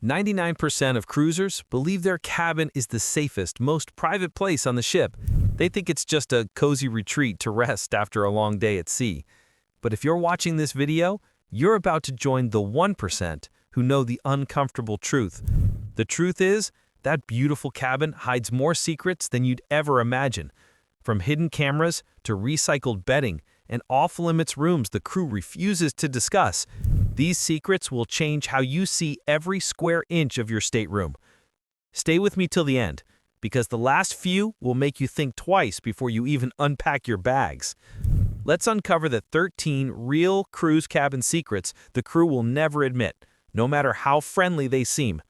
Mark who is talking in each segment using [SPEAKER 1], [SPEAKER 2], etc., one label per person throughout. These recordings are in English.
[SPEAKER 1] 99% of cruisers believe their cabin is the safest, most private place on the ship. They think it's just a cozy retreat to rest after a long day at sea. But if you're watching this video, you're about to join the 1% who know the uncomfortable truth. The truth is, that beautiful cabin hides more secrets than you'd ever imagine. From hidden cameras to recycled bedding and off-limits rooms the crew refuses to discuss, these secrets will change how you see every square inch of your stateroom. Stay with me till the end, because the last few will make you think twice before you even unpack your bags. Let's uncover the 13 real cruise cabin secrets the crew will never admit, no matter how friendly they seem.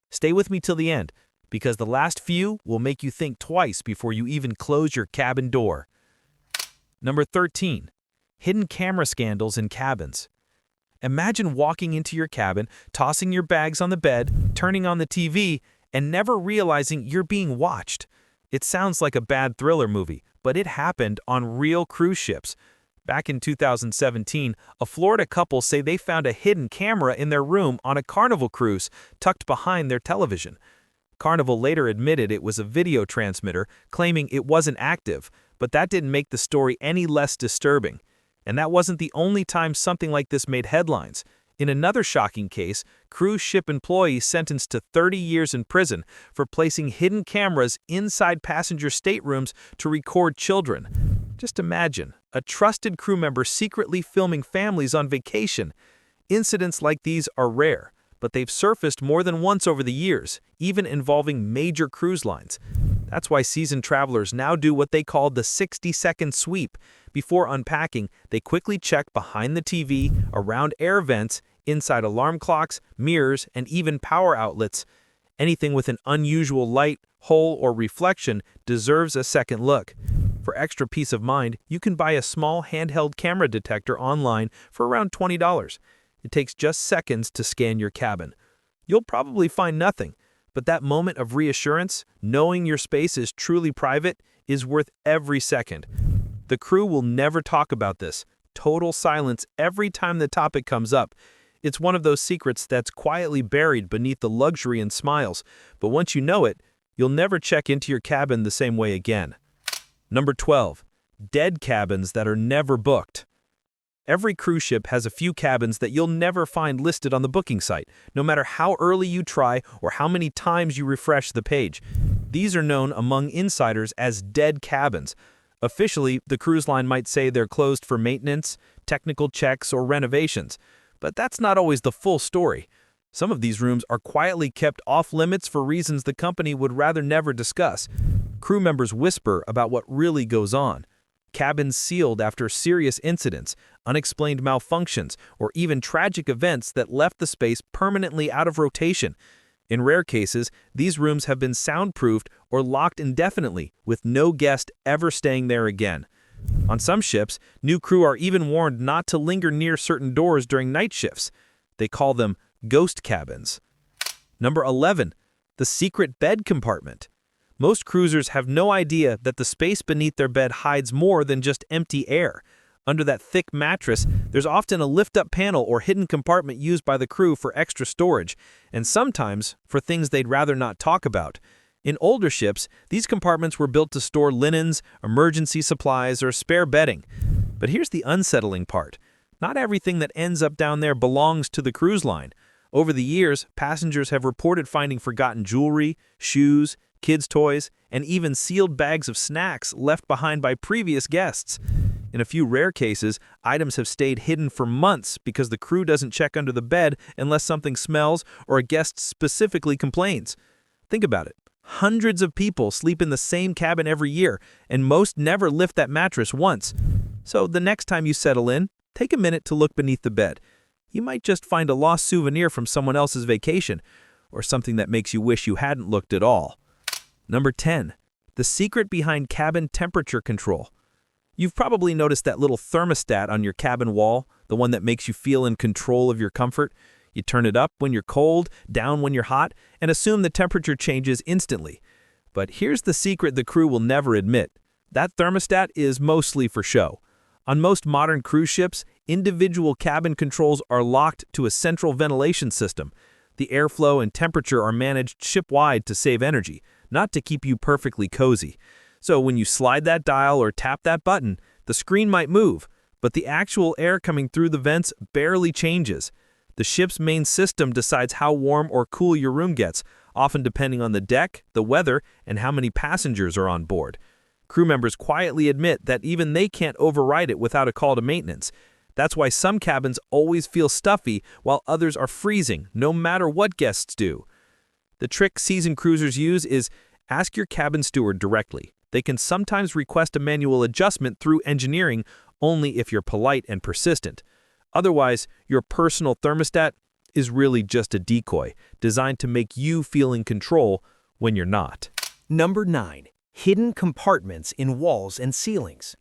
[SPEAKER 1] Stay with me till the end, because the last few will make you think twice before you even close your cabin door. Number 13. Hidden camera scandals in cabins. Imagine walking into your cabin, tossing your bags on the bed, turning on the TV, and never realizing you're being watched. It sounds like a bad thriller movie, but it happened on real cruise ships. Back in 2017, a Florida couple say they found a hidden camera in their room on a Carnival cruise, tucked behind their television. Carnival later admitted it was a video transmitter, claiming it wasn't active, but that didn't make the story any less disturbing. And that wasn't the only time something like this made headlines. In another shocking case, cruise ship employees sentenced to 30 years in prison for placing hidden cameras inside passenger staterooms to record children. Just imagine, a trusted crew member secretly filming families on vacation. Incidents like these are rare, but they've surfaced more than once over the years, even involving major cruise lines. That's why seasoned travelers now do what they call the 60-second sweep. Before unpacking, they quickly check behind the TV, around air vents, inside alarm clocks, mirrors, and even power outlets. Anything with an unusual light, hole, or reflection deserves a second look. For extra peace of mind, you can buy a small handheld camera detector online for around $20. It takes just seconds to scan your cabin. You'll probably find nothing, but that moment of reassurance, knowing your space is truly private, is worth every second. The crew will never talk about this. Total silence every time the topic comes up. It's one of those secrets that's quietly buried beneath the luxury and smiles, but once you know it, you'll never check into your cabin the same way again. Number 12. Dead cabins that are never booked. Every cruise ship has a few cabins that you'll never find listed on the booking site, no matter how early you try or how many times you refresh the page. These are known among insiders as dead cabins. Officially, the cruise line might say they're closed for maintenance, technical checks, or renovations. But that's not always the full story. Some of these rooms are quietly kept off limits for reasons the company would rather never discuss. Crew members whisper about what really goes on. Cabins sealed after serious incidents, unexplained malfunctions, or even tragic events that left the space permanently out of rotation. In rare cases, these rooms have been soundproofed or locked indefinitely, with no guest ever staying there again. On some ships, new crew are even warned not to linger near certain doors during night shifts. They call them ghost cabins. Number 11. The secret bed compartment. Most cruisers have no idea that the space beneath their bed hides more than just empty air. Under that thick mattress, there's often a lift-up panel or hidden compartment used by the crew for extra storage, and sometimes for things they'd rather not talk about. In older ships, these compartments were built to store linens, emergency supplies, or spare bedding. But here's the unsettling part. Not everything that ends up down there belongs to the cruise line. Over the years, passengers have reported finding forgotten jewelry, shoes, kids' toys, and even sealed bags of snacks left behind by previous guests. In a few rare cases, items have stayed hidden for months because the crew doesn't check under the bed unless something smells or a guest specifically complains. Think about it. Hundreds of people sleep in the same cabin every year, and most never lift that mattress once. So the next time you settle in, take a minute to look beneath the bed. You might just find a lost souvenir from someone else's vacation, or something that makes you wish you hadn't looked at all. Number 10. The secret behind cabin temperature control. You've probably noticed that little thermostat on your cabin wall, the one that makes you feel in control of your comfort. You turn it up when you're cold, down when you're hot, and assume the temperature changes instantly. But here's the secret the crew will never admit. That thermostat is mostly for show. On most modern cruise ships, individual cabin controls are locked to a central ventilation system. The airflow and temperature are managed ship-wide to save energy, not to keep you perfectly cozy. So when you slide that dial or tap that button, the screen might move, but the actual air coming through the vents barely changes. The ship's main system decides how warm or cool your room gets, often depending on the deck, the weather, and how many passengers are on board. Crew members quietly admit that even they can't override it without a call to maintenance. That's why some cabins always feel stuffy while others are freezing, no matter what guests do. The trick seasoned cruisers use is ask your cabin steward directly. They can sometimes request a manual adjustment through engineering only if you're polite and persistent. Otherwise, your personal thermostat is really just a decoy, designed to make you feel in control when you're not.
[SPEAKER 2] Number 9. Hidden compartments in walls and ceilings.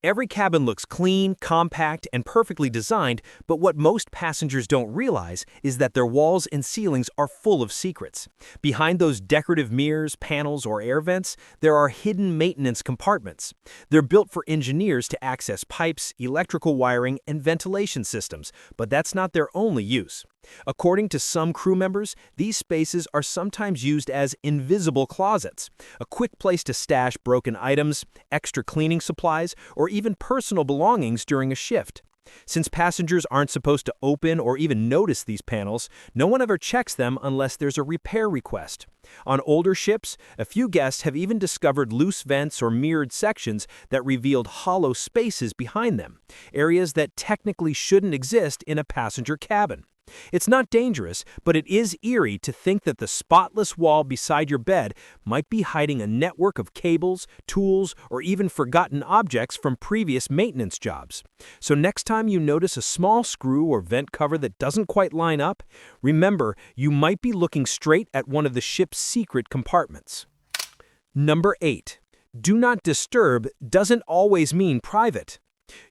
[SPEAKER 2] Every cabin looks clean, compact, and perfectly designed, but what most passengers don't realize is that their walls and ceilings are full of secrets. Behind those decorative mirrors, panels, or air vents, there are hidden maintenance compartments. They're built for engineers to access pipes, electrical wiring, and ventilation systems, but that's not their only use. According to some crew members, these spaces are sometimes used as invisible closets, a quick place to stash broken items, extra cleaning supplies, or even personal belongings during a shift. Since passengers aren't supposed to open or even notice these panels, no one ever checks them unless there's a repair request. On older ships, a few guests have even discovered loose vents or mirrored sections that revealed hollow spaces behind them, areas that technically shouldn't exist in a passenger cabin. It's not dangerous, but it is eerie to think that the spotless wall beside your bed might be hiding a network of cables, tools, or even forgotten objects from previous maintenance jobs. So next time you notice a small screw or vent cover that doesn't quite line up, remember you might be looking straight at one of the ship's secret compartments. Number 8. Do not disturb doesn't always mean private.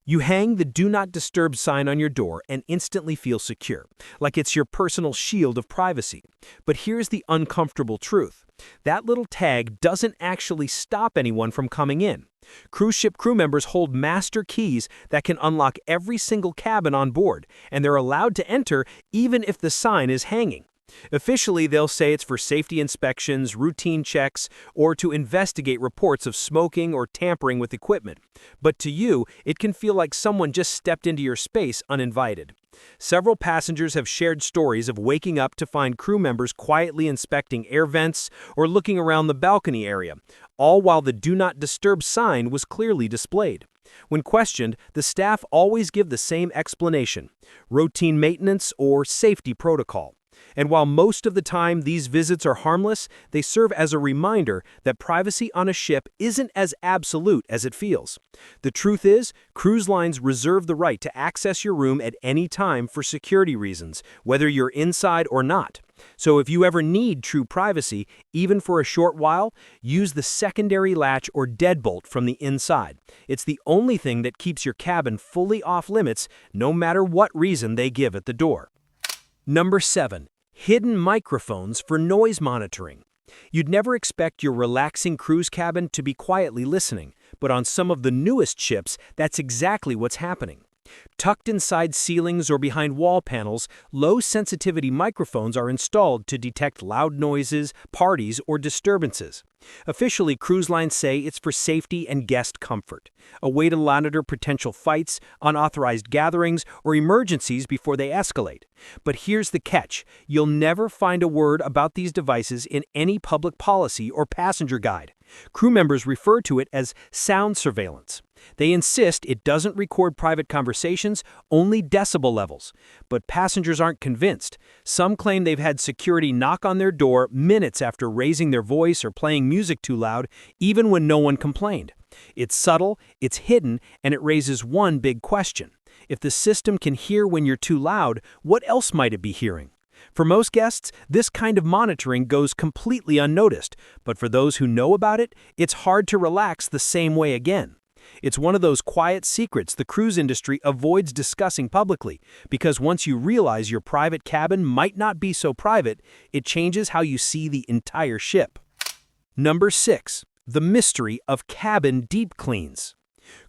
[SPEAKER 2] You hang the Do Not Disturb sign on your door and instantly feel secure, like it's your personal shield of privacy. But here's the uncomfortable truth. That little tag doesn't actually stop anyone from coming in. Cruise ship crew members hold master keys that can unlock every single cabin on board, and they're allowed to enter even if the sign is hanging. Officially, they'll say it's for safety inspections, routine checks, or to investigate reports of smoking or tampering with equipment. But to you, it can feel like someone just stepped into your space uninvited. Several passengers have shared stories of waking up to find crew members quietly inspecting air vents or looking around the balcony area, all while the Do Not Disturb sign was clearly displayed. When questioned, the staff always give the same explanation: routine maintenance or safety protocol. And while most of the time these visits are harmless, they serve as a reminder that privacy on a ship isn't as absolute as it feels. The truth is, cruise lines reserve the right to access your room at any time for security reasons, whether you're inside or not. So if you ever need true privacy, even for a short while, use the secondary latch or deadbolt from the inside. It's the only thing that keeps your cabin fully off limits, no matter what reason they give at the door. Number 7. Hidden microphones for noise monitoring. You'd never expect your relaxing cruise cabin to be quietly listening, but on some of the newest ships, that's exactly what's happening. Tucked inside ceilings or behind wall panels, low-sensitivity microphones are installed to detect loud noises, parties, or disturbances. Officially, cruise lines say it's for safety and guest comfort, a way to monitor potential fights, unauthorized gatherings, or emergencies before they escalate. But here's the catch: you'll never find a word about these devices in any public policy or passenger guide. Crew members refer to it as sound surveillance. They insist it doesn't record private conversations, only decibel levels. But passengers aren't convinced. Some claim they've had security knock on their door minutes after raising their voice or playing music too loud, even when no one complained. It's subtle, it's hidden, and it raises one big question. If the system can hear when you're too loud, what else might it be hearing? For most guests, this kind of monitoring goes completely unnoticed, but for those who know about it, it's hard to relax the same way again. It's one of those quiet secrets the cruise industry avoids discussing publicly, because once you realize your private cabin might not be so private, it changes how you see the entire ship. Number 6. The mystery of cabin deep cleans.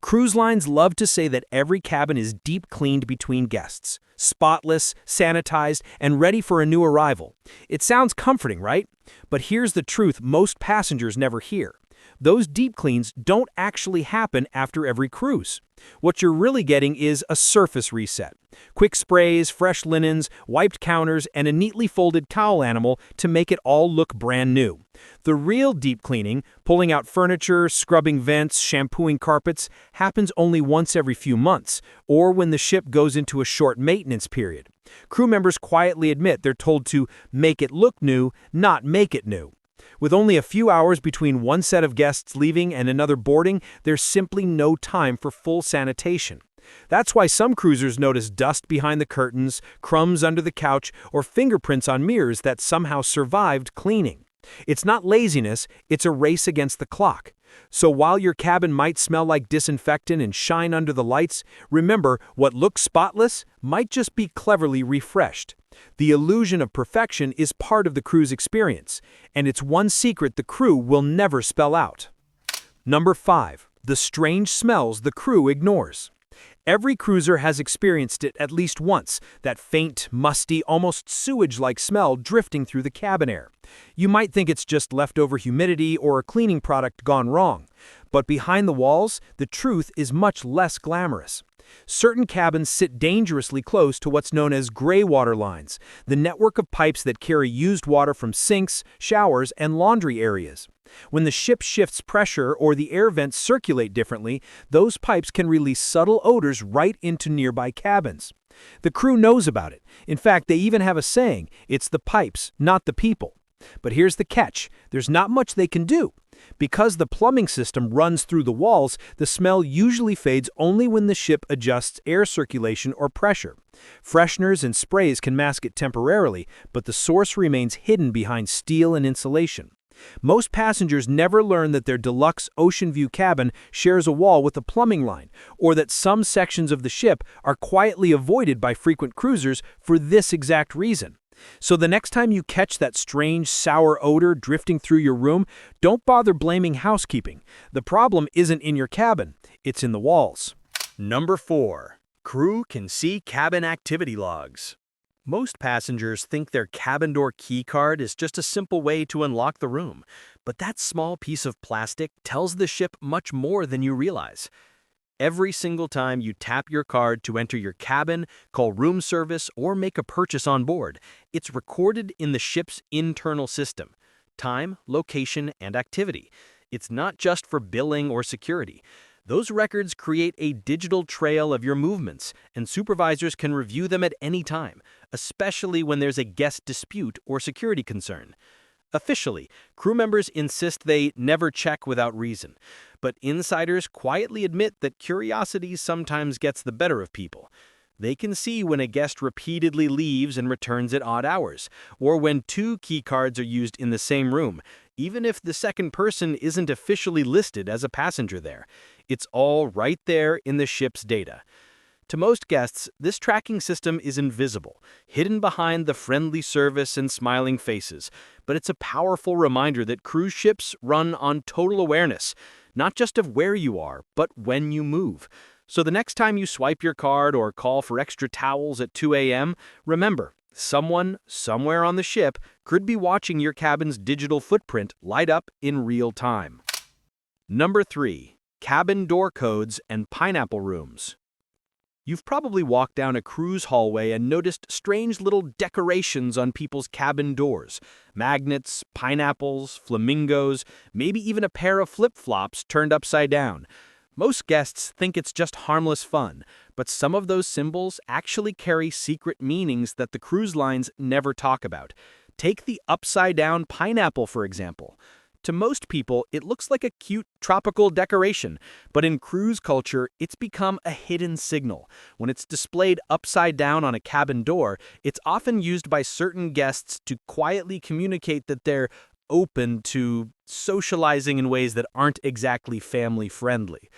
[SPEAKER 2] Cruise lines love to say that every cabin is deep cleaned between guests, spotless, sanitized, and ready for a new arrival. It sounds comforting, right? But here's the truth most passengers never hear. Those deep cleans don't actually happen after every cruise. What you're really getting is a surface reset. Quick sprays, fresh linens, wiped counters, and a neatly folded towel animal to make it all look brand new. The real deep cleaning, pulling out furniture, scrubbing vents, shampooing carpets, happens only once every few months, or when the ship goes into a short maintenance period. Crew members quietly admit they're told to make it look new, not make it new. With only a few hours between one set of guests leaving and another boarding, there's simply no time for full sanitation. That's why some cruisers notice dust behind the curtains, crumbs under the couch, or fingerprints on mirrors that somehow survived cleaning. It's not laziness, it's a race against the clock. So while your cabin might smell like disinfectant and shine under the lights, remember what looks spotless might just be cleverly refreshed. The illusion of perfection is part of the cruise experience, and it's one secret the crew will never spell out. Number 5. The strange smells the crew ignores. Every cruiser has experienced it at least once, that faint, musty, almost sewage-like smell drifting through the cabin air. You might think it's just leftover humidity or a cleaning product gone wrong, but behind the walls, the truth is much less glamorous. Certain cabins sit dangerously close to what's known as gray water lines, the network of pipes that carry used water from sinks, showers, and laundry areas. When the ship shifts pressure or the air vents circulate differently, those pipes can release subtle odors right into nearby cabins. The crew knows about it. In fact, they even have a saying, "It's the pipes, not the people." But here's the catch, there's not much they can do. Because the plumbing system runs through the walls, the smell usually fades only when the ship adjusts air circulation or pressure. Fresheners and sprays can mask it temporarily, but the source remains hidden behind steel and insulation. Most passengers never learn that their deluxe ocean view cabin shares a wall with a plumbing line, or that some sections of the ship are quietly avoided by frequent cruisers for this exact reason. So the next time you catch that strange, sour odor drifting through your room, don't bother blaming housekeeping. The problem isn't in your cabin, it's in the walls. Number 4. Crew can see cabin activity logs. Most passengers think their cabin door key card is just a simple way to unlock the room, but that small piece of plastic tells the ship much more than you realize. Every single time you tap your card to enter your cabin, call room service, or make a purchase on board, it's recorded in the ship's internal system: time, location, and activity. It's not just for billing or security. Those records create a digital trail of your movements, and supervisors can review them at any time, especially when there's a guest dispute or security concern. Officially, crew members insist they never check without reason, but insiders quietly admit that curiosity sometimes gets the better of people. They can see when a guest repeatedly leaves and returns at odd hours, or when 2 key cards are used in the same room, even if the second person isn't officially listed as a passenger there. It's all right there in the ship's data. To most guests, this tracking system is invisible, hidden behind the friendly service and smiling faces, but it's a powerful reminder that cruise ships run on total awareness, not just of where you are, but when you move. So the next time you swipe your card or call for extra towels at 2 a.m., remember, someone, somewhere on the ship, could be watching your cabin's digital footprint light up in real time. Number 3. Cabin door codes and pineapple rooms. You've probably walked down a cruise hallway and noticed strange little decorations on people's cabin doors. Magnets, pineapples, flamingos, maybe even a pair of flip-flops turned upside down. Most guests think it's just harmless fun, but some of those symbols actually carry secret meanings that the cruise lines never talk about. Take the upside-down pineapple, for example. To most people, it looks like a cute tropical decoration, but in cruise culture, it's become a hidden signal. When it's displayed upside down on a cabin door, it's often used by certain guests to quietly communicate that they're open to socializing in ways that aren't exactly family-friendly.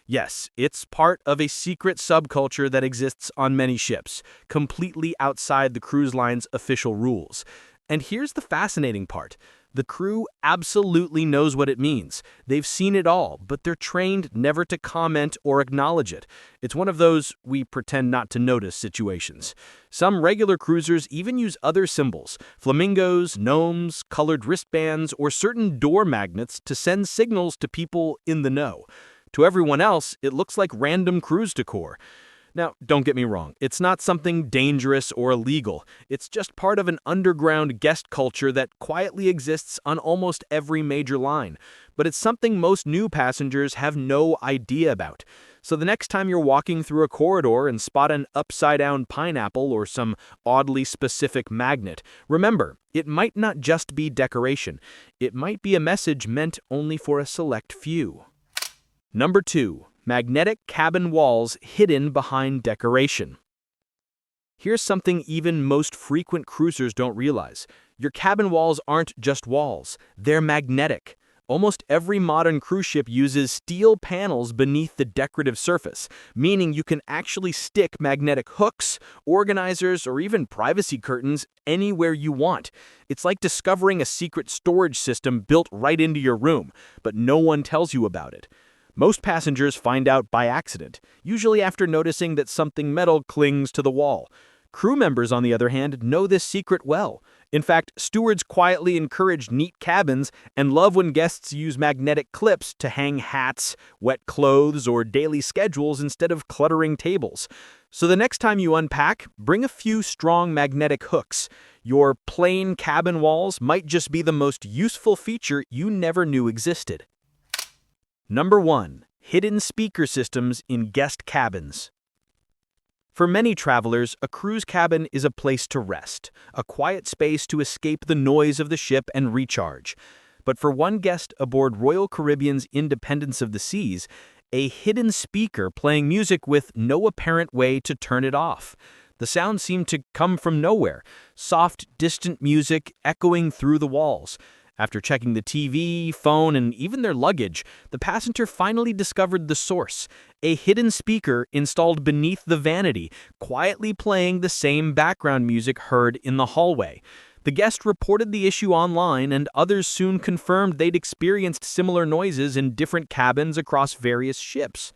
[SPEAKER 2] Yes, it's part of a secret subculture that exists on many ships, completely outside the cruise line's official rules. And here's the fascinating part. The crew absolutely knows what it means. They've seen it all, but they're trained never to comment or acknowledge it. It's one of those we pretend not to notice situations. Some regular cruisers even use other symbols, flamingos, gnomes, colored wristbands, or certain door magnets to send signals to people in the know. To everyone else, it looks like random cruise decor. Now, don't get me wrong, it's not something dangerous or illegal. It's just part of an underground guest culture that quietly exists on almost every major line. But it's something most new passengers have no idea about. So the next time you're walking through a corridor and spot an upside-down pineapple or some oddly specific magnet, remember, it might not just be decoration. It might be a message meant only for a select few. Number 2. Magnetic cabin walls hidden behind decoration. Here's something even most frequent cruisers don't realize. Your cabin walls aren't just walls, they're magnetic. Almost every modern cruise ship uses steel panels beneath the decorative surface, meaning you can actually stick magnetic hooks, organizers, or even privacy curtains anywhere you want. It's like discovering a secret storage system built right into your room, but no one tells you about it. Most passengers find out by accident, usually after noticing that something metal clings to the wall. Crew members, on the other hand, know this secret well. In fact, stewards quietly encourage neat cabins and love when guests use magnetic clips to hang hats, wet clothes, or daily schedules instead of cluttering tables. So the next time you unpack, bring a few strong magnetic hooks. Your plain cabin walls might just be the most useful feature you never knew existed. Number 1. Hidden speaker systems in guest cabins. For many travelers, a cruise cabin is a place to rest, a quiet space to escape the noise of the ship and recharge. But for one guest aboard Royal Caribbean's Independence of the Seas, a hidden speaker playing music with no apparent way to turn it off. The sound seemed to come from nowhere, soft, distant music echoing through the walls. After checking the TV, phone, and even their luggage, the passenger finally discovered the source, a hidden speaker installed beneath the vanity, quietly playing the same background music heard in the hallway. The guest reported the issue online, and others soon confirmed they'd experienced similar noises in different cabins across various ships.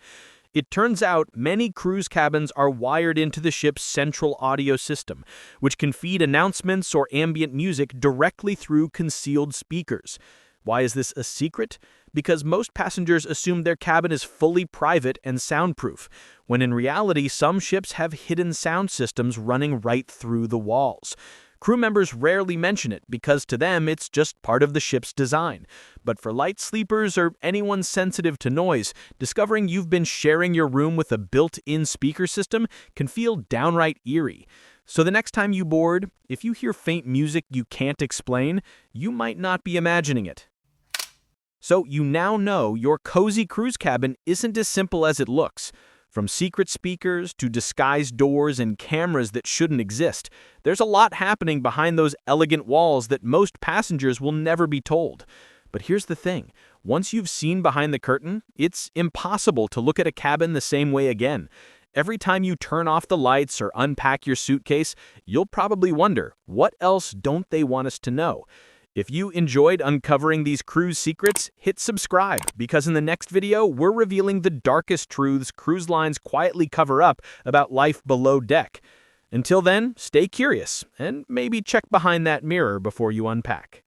[SPEAKER 2] It turns out many cruise cabins are wired into the ship's central audio system, which can feed announcements or ambient music directly through concealed speakers. Why is this a secret? Because most passengers assume their cabin is fully private and soundproof, when in reality some ships have hidden sound systems running right through the walls. Crew members rarely mention it because to them it's just part of the ship's design. But for light sleepers or anyone sensitive to noise, discovering you've been sharing your room with a built-in speaker system can feel downright eerie. So the next time you board, if you hear faint music you can't explain, you might not be imagining it. So you now know your cozy cruise cabin isn't as simple as it looks. From secret speakers to disguised doors and cameras that shouldn't exist, there's a lot happening behind those elegant walls that most passengers will never be told. But here's the thing, once you've seen behind the curtain, it's impossible to look at a cabin the same way again. Every time you turn off the lights or unpack your suitcase, you'll probably wonder, what else don't they want us to know? If you enjoyed uncovering these cruise secrets, hit subscribe, because in the next video, we're revealing the darkest truths cruise lines quietly cover up about life below deck. Until then, stay curious, and maybe check behind that mirror before you unpack.